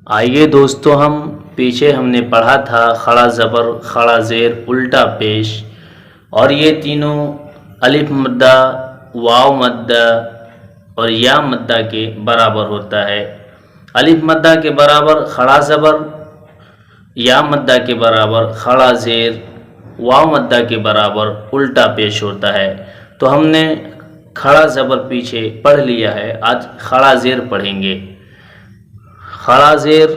आइए दोस्तों, हम पीछे हमने पढ़ा था खड़ा ज़बर, खड़ा ज़ेर, उल्टा पेश, और ये तीनों अलिफ मद्दा, वाव मद्दा और या मद्दा के बराबर होता है। अलिफ मद्दा के बराबर खड़ा ज़बर, या मद्दा के बराबर खड़ा ज़ेर, वाव मद्दा के बराबर उल्टा पेश होता है। तो हमने खड़ा ज़बर पीछे पढ़ लिया है, आज खड़ा ज़ेर पढ़ेंगे। खड़ा ज़ेर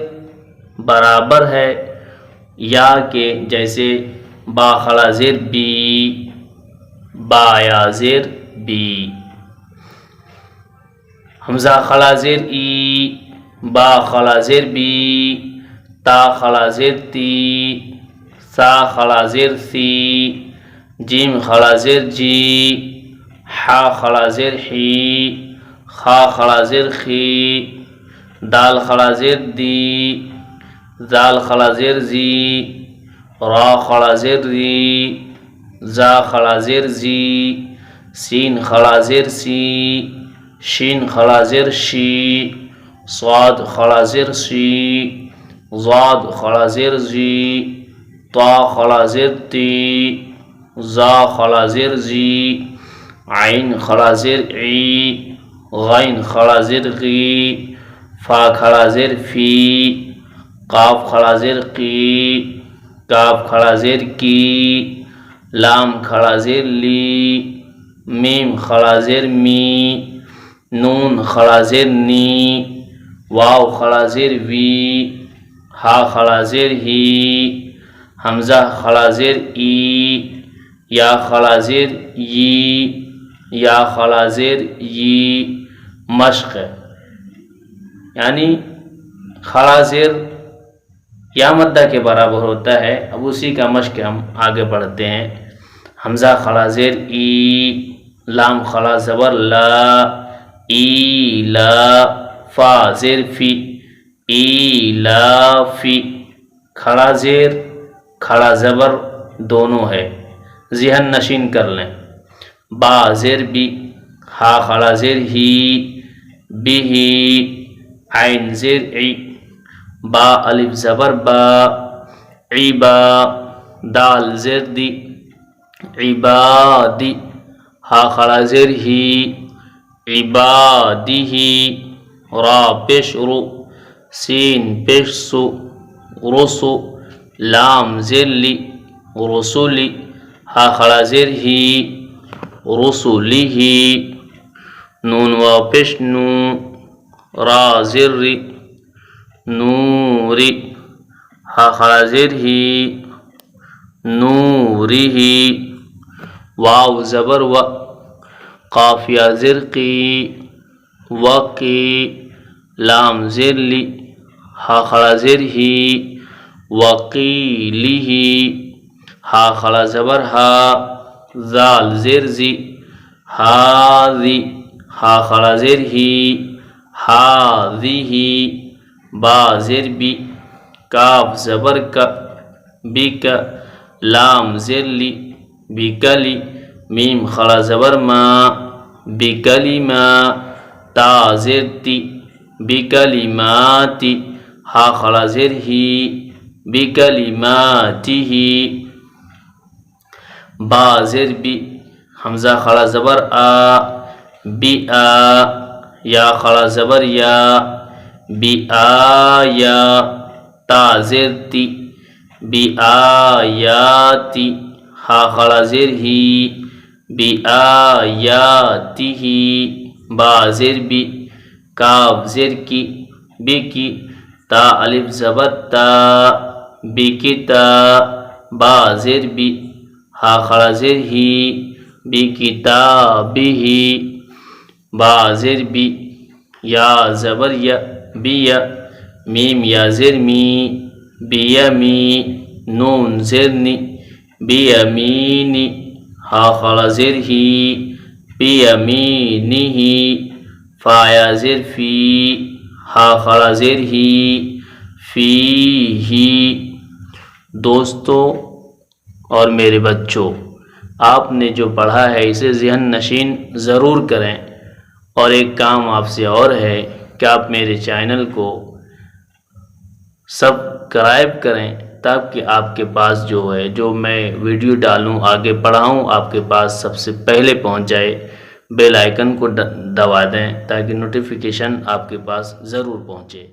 बराबर है या के, जैसे बा खड़ा ज़ेर बी, बा या ज़ेर बी। हमज़ा खड़ा ज़ेर ई, बा खड़ा ज़ेर बी, ता खड़ा ज़ेर ती, सा खड़ा ज़ेर सी, जीम खड़ा ज़ेर जी, हा खड़ा ज़ेर ही, खा खड़ा ज़ेर खी, दाल खड़ा ज़ेर दी, जाल खड़ा ज़ेर जी, रा खड़ा ज़ेर री, जा खड़ा ज़ेर जी, सीन खड़ा ज़ेर सी, शीन खड़ा ज़ेर शी, स्वाद खड़ा ज़ेर सी, ज़ाद खड़ा ज़ेर जी, ता खड़ा ज़ेर ती, जा खड़ा ज़ेर जी, आइन खड़ा ज़ेर ई, गैन खड़ा ज़ेर गी, फा खड़ा ज़ेर फी, काफ खड़ा ज़ेर की, काफ खड़ा ज़ेर की, लाम खड़ा ज़ेर ली, मीम खड़ा ज़ेर मी, नून खड़ा ज़ेर नी, वाव खड़ा ज़ेर वी, हा खड़ा ज़ेर ही, हमज़ा खड़ा ज़ेर ई, या खड़ा ज़ेर यी, या खड़ा ज़ेर यी। मश्क यानी खड़ा ज़ेर या मद्दा के बराबर होता है। अब उसी का मश्क हम आगे बढ़ते हैं। हमज़ा खड़ा ज़ेर ई, लाम खड़ा ज़बर ला, ई ला, फा ज़ेर फी, ई ला फी। खड़ा ज़ेर खड़ा ज़बर दोनों है, ज़हन नशीन कर लें। बा ज़ेर बी, हा खड़ा ज़ेर ही, बिही, आइन ज़ेर ई, बा अलिफ ज़बर बा, ईबा, दाल ज़ेर दी, इबादी, हा खड़ा ज़ेर ही, इबादिही, रा पेश रु, सीन पेश सु, रुसु, लाम ज़ेर ली, रुसुली, हा खड़ा ज़ेर ही, रुसुलिही, नून वाव पेश नू, रा ज़ेर री, नूरी, हा खड़ा ज़ेर ही, नूरिही, वाव ज़बर व, काफ या ज़ेर की, वकी, लाम ज़ेर ली, हा खड़ा ज़ेर ही, वकीलिही, हा खड़ा ज़बर हा, जाल ज़ेर जी, हाज़ी, हा खड़ा ज़ेर ही, हाज़िही, बा ज़ेर बी, काफ ज़बर का, बिका, लाम ज़ेर ली, बिकली, मीम खड़ा ज़बर मा, बिकलिमा, ता ज़ेर ती, बिकलिमाती, हा खड़ा ज़ेर ही, बिकलिमातिही, बा ज़ेर बी, हमज़ा खड़ा ज़बर आ, बी आ, या खड़ा ज़बर या, बी आया, ता ज़ेर ती, बी आयाती, हा खड़ा ज़ेर ही, बी आयातिही, बा ज़ेर बी, काफ ज़ेर की, बिकी, ता अलिफ ज़बर ता, बिकिता, बा ज़ेर बी, हा खड़ा ज़ेर ही, बिकिताबिही, बा ज़ेर बी, या ज़बर या, बिया, मीम या ज़ेर मी, बियमी, नून ज़ेर नी, बियमीनी, हा खड़ा ज़ेर ही, बियमीनिही, फा या ज़ेर फी, हा खड़ा ज़ेर ही, फीही। दोस्तों और मेरे बच्चों, आपने जो पढ़ा है इसे ज़हन नशीन ज़रूर करें। और एक काम आपसे और है कि आप मेरे चैनल को सब्सक्राइब करें ताकि आपके पास जो है, जो मैं वीडियो डालूं, आगे पढ़ाऊं, आपके पास सबसे पहले पहुंच जाए। बेल आइकन को दबा दें ताकि नोटिफिकेशन आपके पास ज़रूर पहुंचे।